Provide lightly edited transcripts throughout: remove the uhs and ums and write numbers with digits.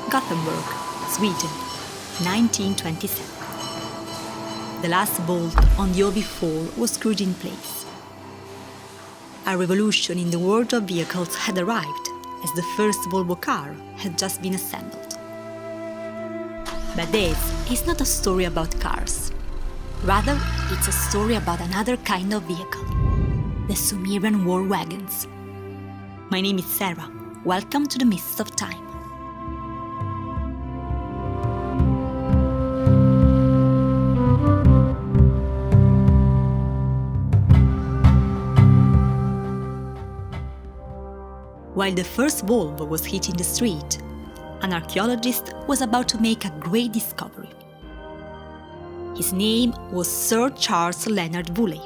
Gothenburg, Sweden, 1927. The last bolt on the OB4 was screwed in place. A revolution in the world of vehicles had arrived, as the first Volvo car had just been assembled. But this is not a story about cars. Rather, it's a story about another kind of vehicle, the Sumerian war wagons. My name is Sarah. Welcome to the Mists of Time. While the first Volvo was hitting the street, an archaeologist was about to make a great discovery. His name was Sir Charles Leonard Woolley.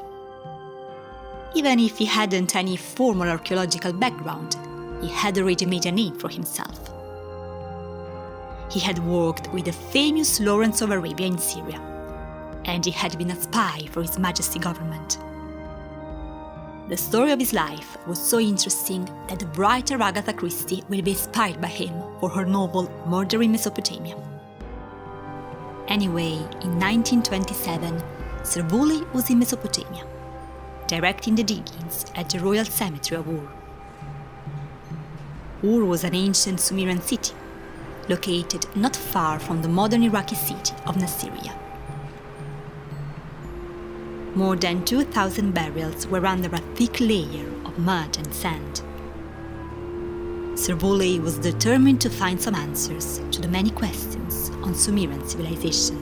Even if he hadn't any formal archaeological background, he had already made a name for himself. He had worked with the famous Lawrence of Arabia in Syria, and he had been a spy for His Majesty's government. The story of his life was so interesting that the writer Agatha Christie will be inspired by him for her novel Murder in Mesopotamia. Anyway, in 1927, Sir Woolley was in Mesopotamia, directing the diggings at the Royal Cemetery of Ur. Ur was an ancient Sumerian city, located not far from the modern Iraqi city of Nasiriyah. More than 2,000 burials were under a thick layer of mud and sand. Sir Woolley was determined to find some answers to the many questions on Sumerian civilization.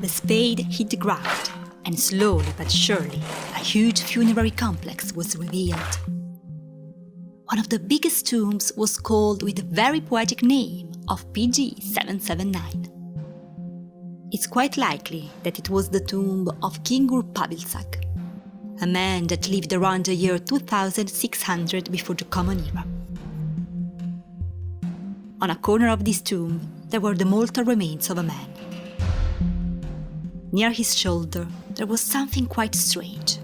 The spade hit the ground, and slowly but surely, a huge funerary complex was revealed. One of the biggest tombs was called with the very poetic name of PG 779. It's quite likely that it was the tomb of King Ur-Pabilsag, a man that lived around the year 2600 before the Common Era. On a corner of this tomb, there were the mortal remains of a man. Near his shoulder, there was something quite strange.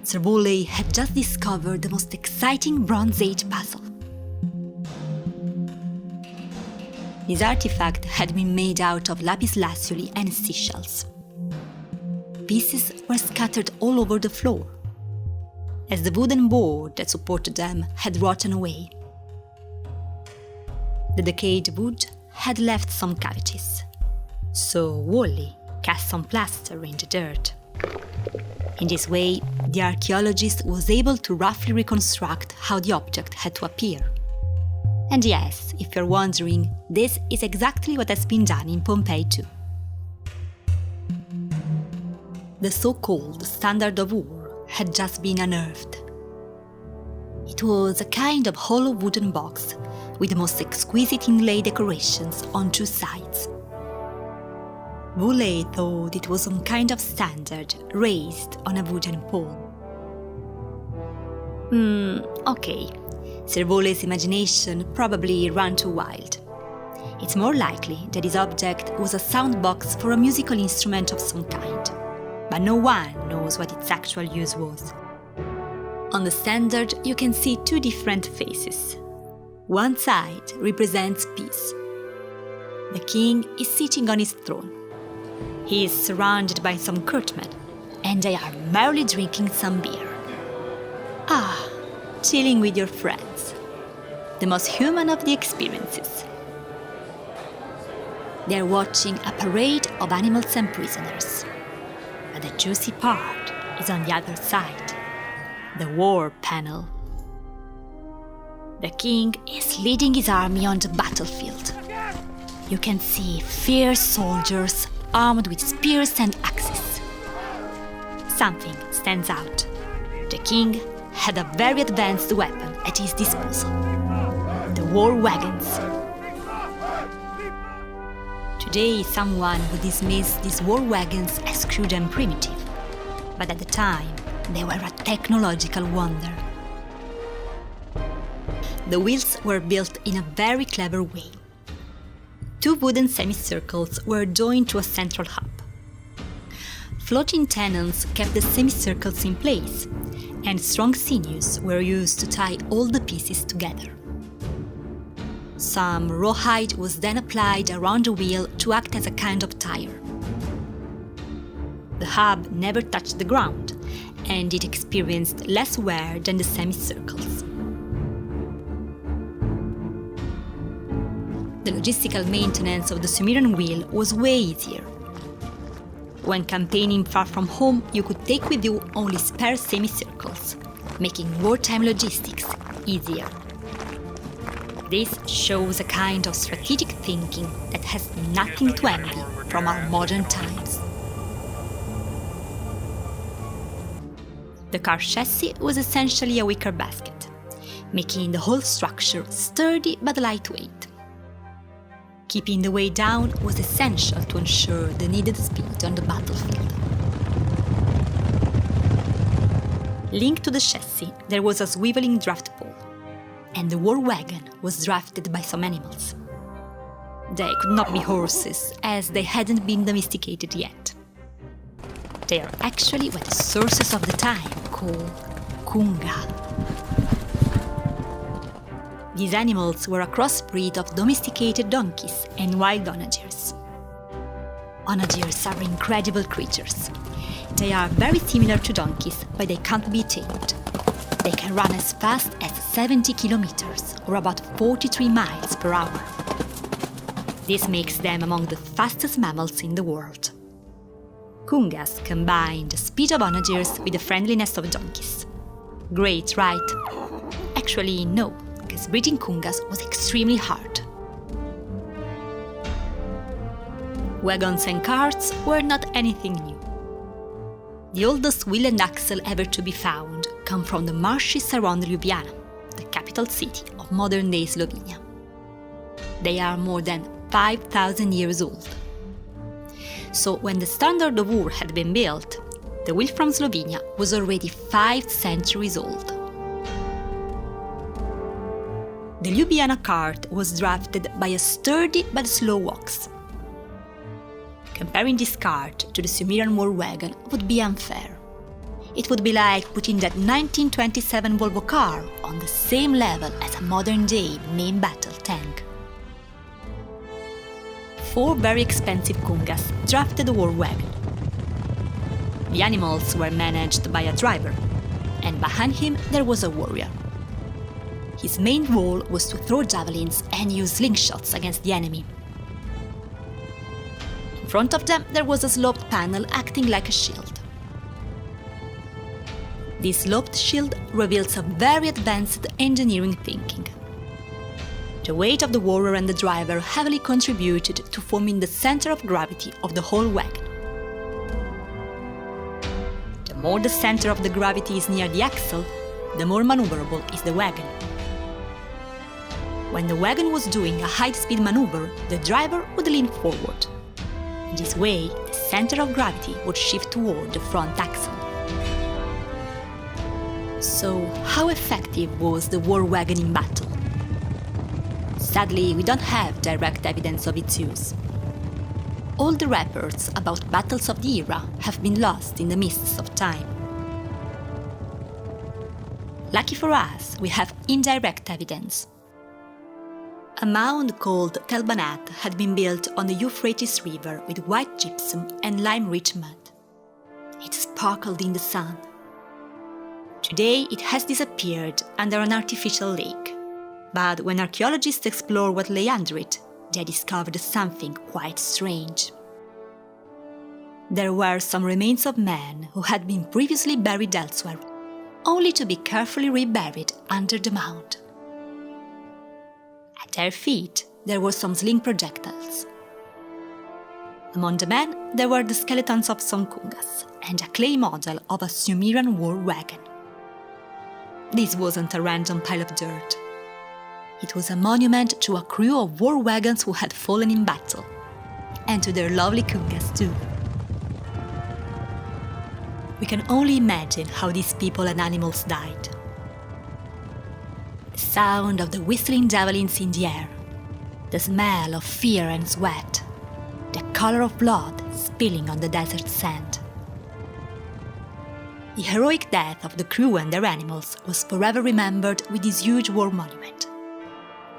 Sir Woolley had just discovered the most exciting Bronze Age puzzle. This artifact had been made out of lapis lazuli and seashells. Pieces were scattered all over the floor, as the wooden board that supported them had rotten away. The decayed wood had left some cavities, so Woolley cast some plaster in the dirt. In this way, the archaeologist was able to roughly reconstruct how the object had to appear. And yes, if you're wondering, this is exactly what has been done in Pompeii too. The so-called Standard of Ur had just been unearthed. It was a kind of hollow wooden box with the most exquisite inlay decorations on two sides. Woolley thought it was some kind of standard raised on a wooden pole. Okay. Sir Woolley's imagination probably ran too wild. It's more likely that this object was a sound box for a musical instrument of some kind, but no one knows what its actual use was. On the standard, you can see two different faces. One side represents peace. The king is sitting on his throne. He is surrounded by some courtmen, and they are merrily drinking some beer. Chilling with your friends. The most human of the experiences. They are watching a parade of animals and prisoners. But the juicy part is on the other side, the war panel. The king is leading his army on the battlefield. You can see fierce soldiers armed with spears and axes. Something stands out. The king had a very advanced weapon at his disposal, the war wagons. Today, someone would dismiss these war wagons as crude and primitive, but at the time, they were a technological wonder. The wheels were built in a very clever way. Two wooden semicircles were joined to a central hub. Floating tenons kept the semicircles in place, and strong sinews were used to tie all the pieces together. Some rawhide was then applied around the wheel to act as a kind of tire. The hub never touched the ground, and it experienced less wear than the semicircles. The logistical maintenance of the Sumerian wheel was way easier. When campaigning far from home, you could take with you only spare semicircles, making wartime logistics easier. This shows a kind of strategic thinking that has nothing to envy from our modern times. The car chassis was essentially a wicker basket, making the whole structure sturdy but lightweight. Keeping the weight down was essential to ensure the needed speed on the battlefield. Linked to the chassis, there was a swiveling draft pole, and the war wagon was drafted by some animals. They could not be horses, as they hadn't been domesticated yet. They are actually what the sources of the time call kunga. These animals were a crossbreed of domesticated donkeys and wild onagers. Onagers are incredible creatures. They are very similar to donkeys, but they can't be tamed. They can run as fast as 70 kilometers, or about 43 miles per hour. This makes them among the fastest mammals in the world. Kungas combine the speed of onagers with the friendliness of donkeys. Great, right? Actually, no, because breeding kungas was extremely hard. Wagons and carts were not anything new. The oldest wheel and axle ever to be found come from the marshes around Ljubljana, the capital city of modern-day Slovenia. They are more than 5,000 years old. So when the Standard of Ur had been built, the wheel from Slovenia was already 5 centuries old. The Ljubljana cart was drafted by a sturdy but slow ox. Comparing this cart to the Sumerian war wagon would be unfair. It would be like putting that 1927 Volvo car on the same level as a modern-day main battle tank. 4 very expensive kungas drafted the war wagon. The animals were managed by a driver, and behind him there was a warrior. His main role was to throw javelins and use slingshots against the enemy. In front of them there was a sloped panel acting like a shield. This sloped shield reveals a very advanced engineering thinking. The weight of the warrior and the driver heavily contributed to forming the center of gravity of the whole wagon. The more the center of the gravity is near the axle, the more maneuverable is the wagon. When the wagon was doing a high-speed maneuver, the driver would lean forward. In this way, the center of gravity would shift toward the front axle. So, how effective was the war wagon in battle? Sadly, we don't have direct evidence of its use. All the reports about battles of the era have been lost in the mists of time. Lucky for us, we have indirect evidence. A mound called Tel Banat had been built on the Euphrates River with white gypsum and lime-rich mud. It sparkled in the sun. Today it has disappeared under an artificial lake. But when archaeologists explored what lay under it, they discovered something quite strange. There were some remains of men who had been previously buried elsewhere, only to be carefully reburied under the mound. At their feet, there were some sling projectiles. Among the men, there were the skeletons of some kungas and a clay model of a Sumerian war wagon. This wasn't a random pile of dirt. It was a monument to a crew of war wagons who had fallen in battle, and to their lovely kungas too. We can only imagine how these people and animals died. The sound of the whistling javelins in the air, the smell of fear and sweat, the color of blood spilling on the desert sand. The heroic death of the crew and their animals was forever remembered with this huge war monument.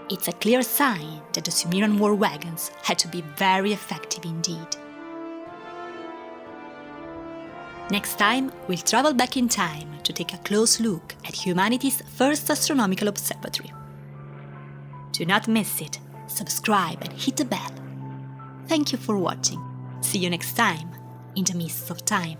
It's a clear sign that the Sumerian war wagons had to be very effective indeed. Next time, we'll travel back in time to take a close look at humanity's first astronomical observatory. Do not miss it, subscribe and hit the bell. Thank you for watching. See you next time in the Mists of Time.